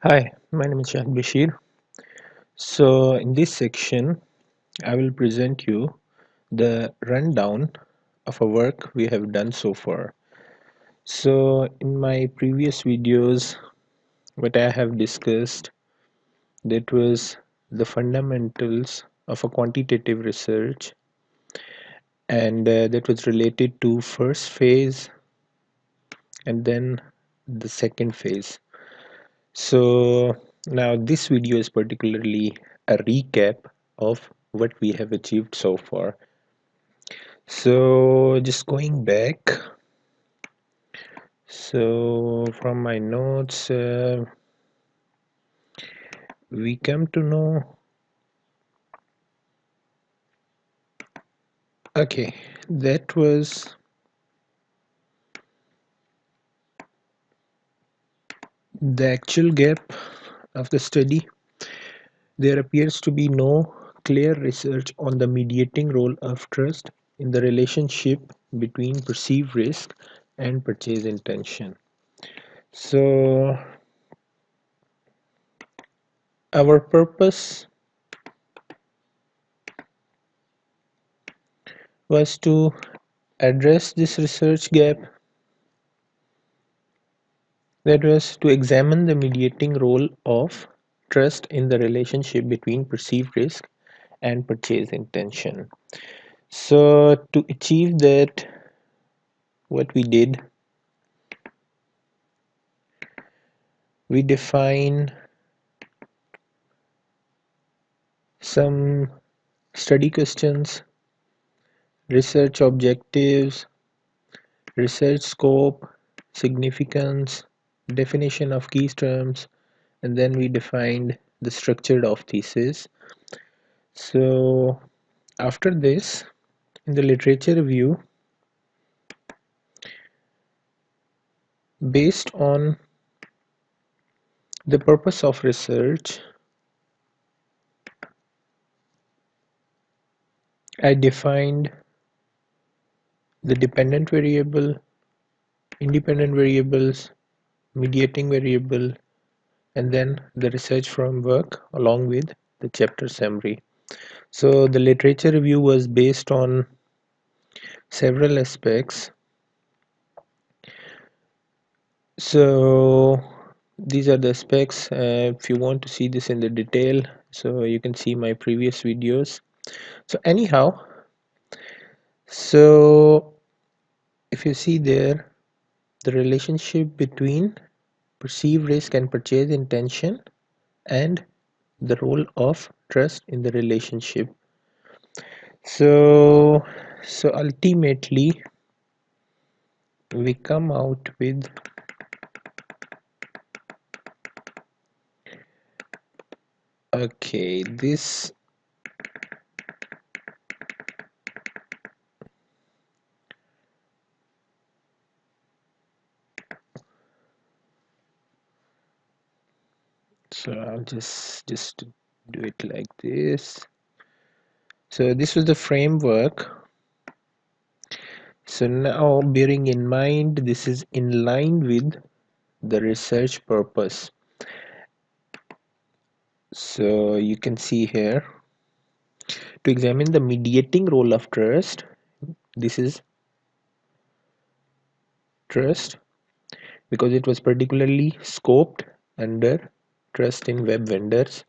Hi, my name is Shahid Bashir. So, in this section, I will present you the rundown of a work we have done so far. So, in my previous videos, what I have discussed that was the fundamentals of a quantitative research, and that was related to first phase and then the second phase. So, now this video is particularly a recap of what we have achieved so far. So just going back, so from my notes, we come to know, okay, that was the actual gap of the study. There appears to be no clear research on the mediating role of trust in the relationship between perceived risk and purchase intention. So our purpose was to address this research gap, that was to examine the mediating role of trust in the relationship between perceived risk and purchase intention. So to achieve that, what we did, we define some study questions, research objectives, research scope, significance, definition of key terms, and then we defined the structure of thesis. So after this, in the literature review, based on the purpose of research, I defined the dependent variable, independent variables, mediating variable, and then the research framework along with the chapter summary. So the literature review was based on several aspects. So these are the specs. If you want to see this in the detail, so you can see my previous videos. So anyhow, so if you see there, the relationship between perceived risk and purchase intention and the role of trust in the relationship. So ultimately we come out with, okay, this, so I'll just do it like this. So this was the framework. So now, bearing in mind this is in line with the research purpose, so you can see here, to examine the mediating role of trust, this is trust because it was particularly scoped under trust in web vendors.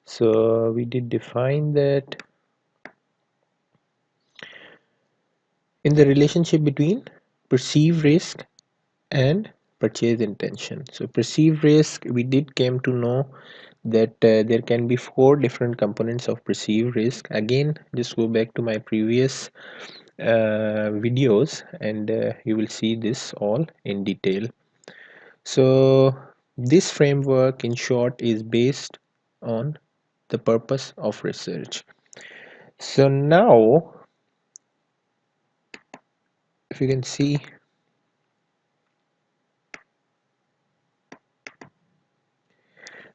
So we did define that in the relationship between perceived risk and purchase intention. So perceived risk, we did came to know that there can be four different components of perceived risk. Again, just go back to my previous videos and you will see this all in detail. So this framework in short is based on the purpose of research. So now if you can see,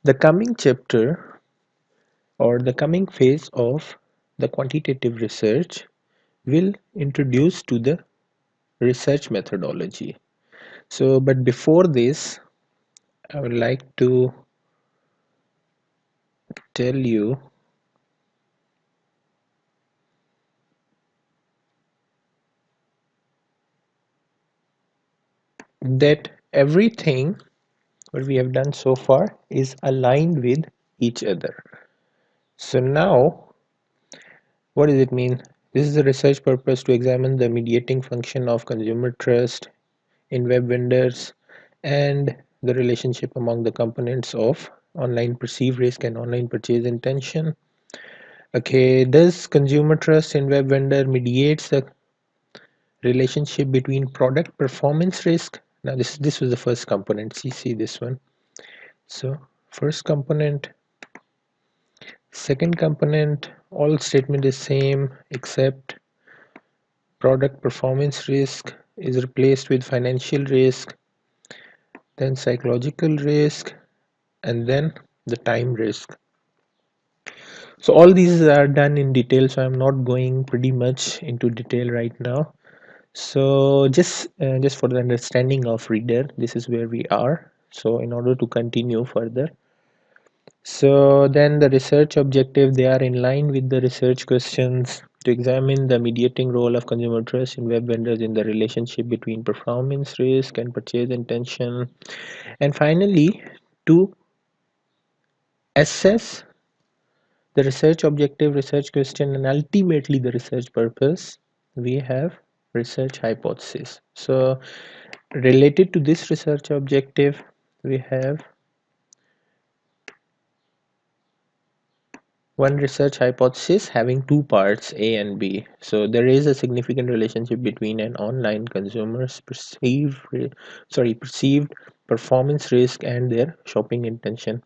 the coming chapter or the coming phase of the quantitative research will introduce to the research methodology. So but before this, I would like to tell you that everything what we have done so far is aligned with each other. So now, what does it mean? This is a research purpose to examine the mediating function of consumer trust in web vendors and the relationship among the components of online perceived risk and online purchase intention. Okay, does consumer trust in web vendor mediates the relationship between product performance risk? Now this was the first component. See this one. So first component, second component, all statement is same except product performance risk is replaced with financial risk, then psychological risk, and then the time risk. So all these are done in detail, so I'm not going pretty much into detail right now. So just for the understanding of reader, this is where we are. So in order to continue further, so then the research objective, they are in line with the research questions to examine the mediating role of consumer trust in web vendors in the relationship between performance risk and purchase intention, and finally to assess the research objective, research question, and ultimately the research purpose. We have research hypothesis. So related to this research objective, we have one research hypothesis having two parts, A and B. So there is a significant relationship between an online consumer's perceived performance risk and their shopping intention.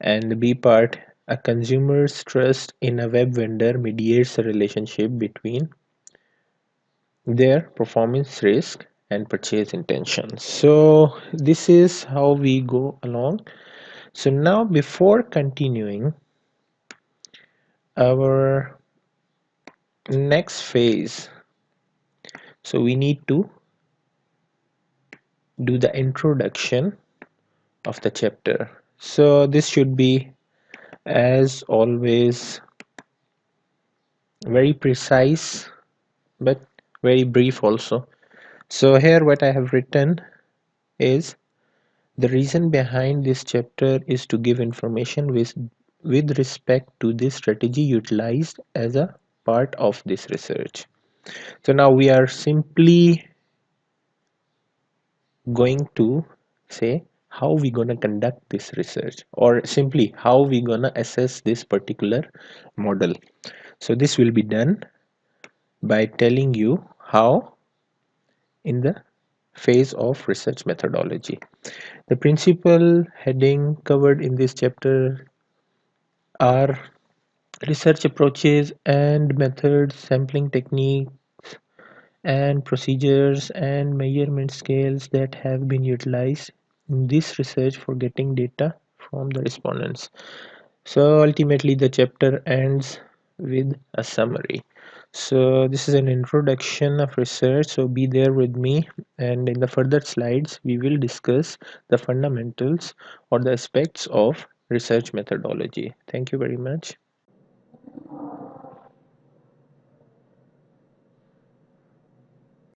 And the B part, a consumer's trust in a web vendor mediates a relationship between their performance risk and purchase intention. So this is how we go along. So now before continuing our next phase, so we need to do the introduction of the chapter. So this should be, as always, very precise but very brief also. So here what I have written is the reason behind this chapter is to give information with respect to this strategy utilized as a part of this research. So now we are simply going to say how we gonna conduct this research, or simply how we gonna assess this particular model. So this will be done by telling you how in the phase of research methodology. The principal heading covered in this chapter are research approaches and methods, sampling techniques and procedures, and measurement scales that have been utilized in this research for getting data from the respondents. So ultimately the chapter ends with a summary. So this is an introduction of research, so be there with me, and in the further slides we will discuss the fundamentals or the aspects of research methodology. Thank you very much.